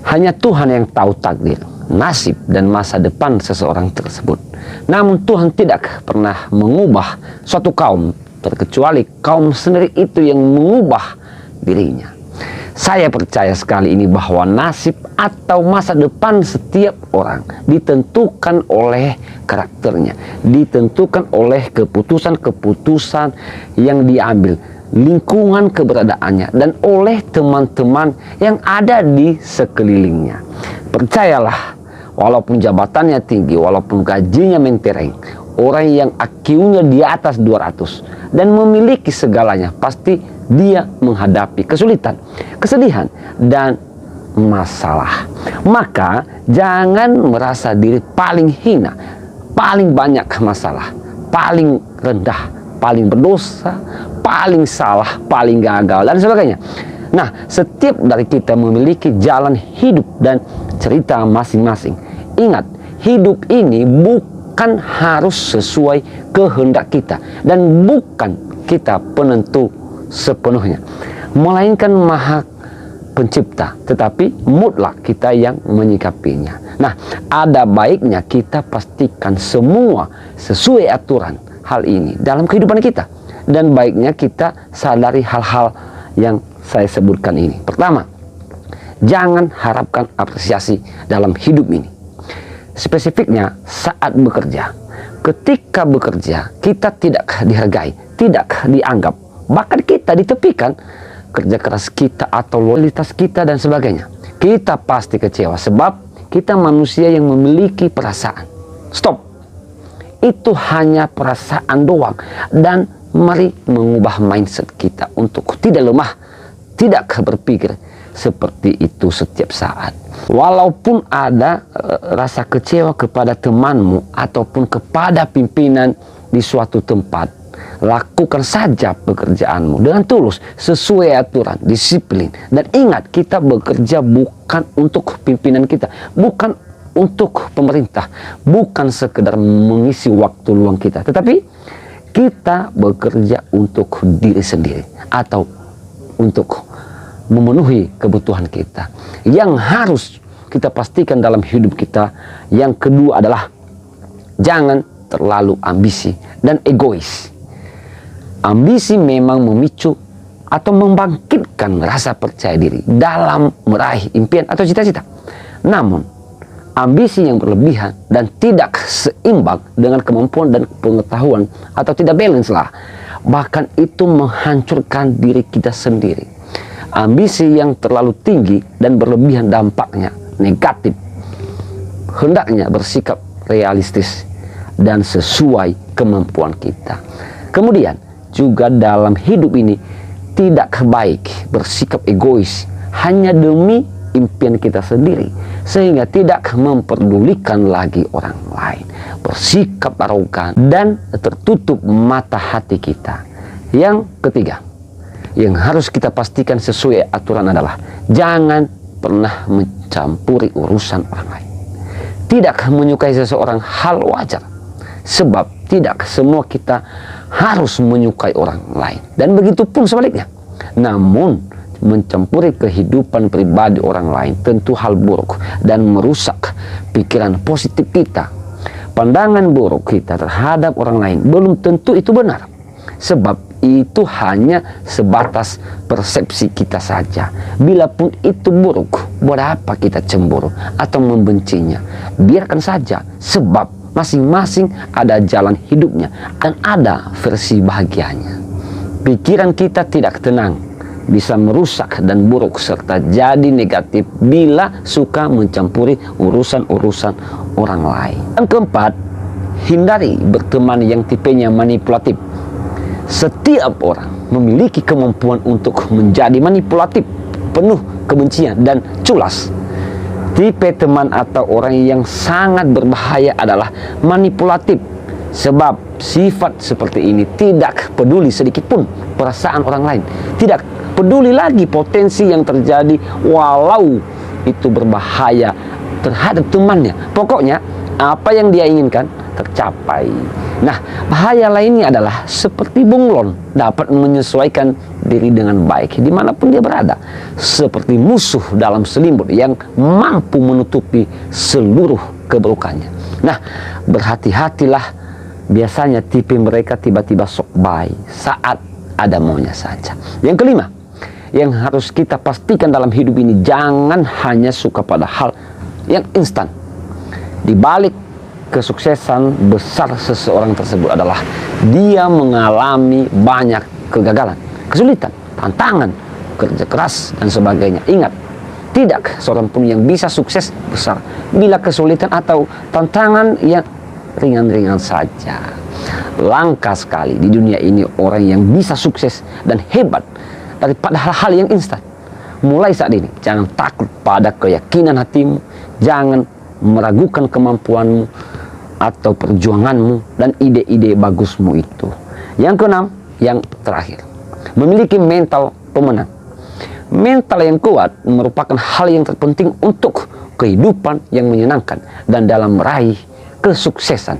Hanya Tuhan yang tahu takdir, nasib, dan masa depan seseorang tersebut. Namun Tuhan tidak pernah mengubah suatu kaum, terkecuali kaum sendiri itu yang mengubah dirinya. Saya percaya sekali ini bahwa nasib atau masa depan setiap orang ditentukan oleh karakternya, ditentukan oleh keputusan-keputusan yang diambil, lingkungan keberadaannya, dan oleh teman-teman yang ada di sekelilingnya. Percayalah, walaupun jabatannya tinggi, walaupun gajinya mentereng, orang yang IQ-nya di atas 200 dan memiliki segalanya, pasti dia menghadapi kesulitan, kesedihan, dan masalah. Maka jangan merasa diri paling hina, paling banyak masalah, paling rendah, paling berdosa, paling salah, paling gagal, dan sebagainya. Nah, setiap dari kita memiliki jalan hidup dan cerita masing-masing. Ingat, hidup ini bukan harus sesuai kehendak kita, dan bukan kita penentu sepenuhnya, melainkan Maha Pencipta, tetapi mutlak kita yang menyikapinya. Nah, ada baiknya kita pastikan semua sesuai aturan hal ini dalam kehidupan kita, dan baiknya kita sadari hal-hal yang saya sebutkan ini. Pertama, jangan harapkan apresiasi dalam hidup ini. Spesifiknya saat bekerja. Ketika bekerja, kita tidak dihargai, tidak dianggap, bahkan kita ditepikan kerja keras kita atau loyalitas kita dan sebagainya. Kita pasti kecewa sebab kita manusia yang memiliki perasaan. Stop. Itu hanya perasaan doang, dan mari mengubah mindset kita untuk tidak lemah, tidak berpikir seperti itu setiap saat. Walaupun ada rasa kecewa kepada temanmu ataupun kepada pimpinan di suatu tempat, lakukan saja pekerjaanmu dengan tulus, sesuai aturan, disiplin. Dan ingat, kita bekerja bukan untuk pimpinan kita, bukan untuk pemerintah, bukan sekedar mengisi waktu luang kita, tetapi kita bekerja untuk diri sendiri atau untuk memenuhi kebutuhan kita. Yang harus kita pastikan dalam hidup kita, yang kedua adalah jangan terlalu ambisi dan egois. Ambisi memang memicu atau membangkitkan rasa percaya diri dalam meraih impian atau cita-cita. Namun, ambisi yang berlebihan dan tidak seimbang dengan kemampuan dan pengetahuan atau tidak balance lah, bahkan itu menghancurkan diri kita sendiri. Ambisi yang terlalu tinggi dan berlebihan dampaknya negatif. Hendaknya bersikap realistis dan sesuai kemampuan kita. Kemudian juga dalam hidup ini tidak baik bersikap egois hanya demi impian kita sendiri, sehingga tidak memperdulikan lagi orang lain, bersikap arogan dan tertutup mata hati kita. Yang ketiga, yang harus kita pastikan sesuai aturan adalah jangan pernah mencampuri urusan orang lain. Tidak menyukai seseorang hal wajar, sebab tidak semua kita harus menyukai orang lain, dan begitu pun sebaliknya. Namun mencampuri kehidupan pribadi orang lain tentu hal buruk dan merusak pikiran positif kita. Pandangan buruk kita terhadap orang lain belum tentu itu benar, sebab itu hanya sebatas persepsi kita saja. Bilapun itu buruk, buat apa kita cemburu atau membencinya? Biarkan saja, sebab masing-masing ada jalan hidupnya dan ada versi bahagianya. Pikiran kita tidak tenang, bisa merusak dan buruk serta jadi negatif bila suka mencampuri urusan-urusan orang lain. Yang keempat, hindari berteman yang tipenya manipulatif. Setiap orang memiliki kemampuan untuk menjadi manipulatif, penuh kebencian dan culas. Tipe teman atau orang yang sangat berbahaya adalah manipulatif, sebab sifat seperti ini tidak peduli sedikit pun perasaan orang lain, tidak peduli lagi potensi yang terjadi walau itu berbahaya terhadap temannya. Pokoknya apa yang dia inginkan tercapai. Nah, bahaya lainnya adalah seperti bunglon, dapat menyesuaikan diri dengan baik dimanapun dia berada, seperti musuh dalam selimut yang mampu menutupi seluruh keburukannya. Nah, berhati-hatilah, biasanya tipe mereka tiba-tiba sok baik saat ada maunya saja. Yang kelima, yang harus kita pastikan dalam hidup ini, jangan hanya suka pada hal yang instan. Di balik kesuksesan besar seseorang tersebut adalah dia mengalami banyak kegagalan, kesulitan, tantangan, kerja keras, dan sebagainya. Ingat, tidak seorang pun yang bisa sukses besar bila kesulitan atau tantangan yang ringan-ringan saja. Langka sekali di dunia ini orang yang bisa sukses dan hebat daripada hal-hal yang instan. Mulai saat ini, jangan takut pada keyakinan hatimu, jangan meragukan kemampuanmu atau perjuanganmu dan ide-ide bagusmu itu. Yang keenam, yang terakhir, memiliki mental pemenang. Mental yang kuat merupakan hal yang terpenting untuk kehidupan yang menyenangkan dan dalam meraih kesuksesan.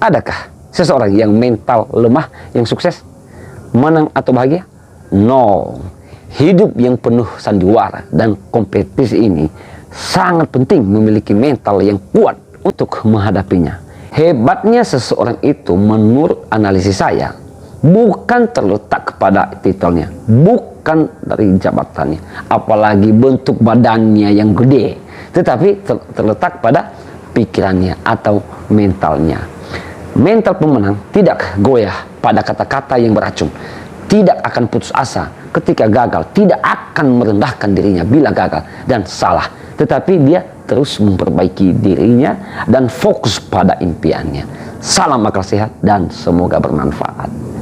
Adakah seseorang yang mental lemah yang sukses, menang atau bahagia? No. Hidup yang penuh sandiwara dan kompetisi ini sangat penting memiliki mental yang kuat untuk menghadapinya. Hebatnya seseorang itu menurut analisis saya bukan terletak kepada titelnya, bukan dari jabatannya, apalagi bentuk badannya yang gede, tetapi terletak pada pikirannya atau mentalnya. Mental pemenang tidak goyah pada kata-kata yang beracun, tidak akan putus asa ketika gagal, tidak akan merendahkan dirinya bila gagal dan salah, tetapi dia terus memperbaiki dirinya dan fokus pada impiannya. Salam akal sehat dan semoga bermanfaat.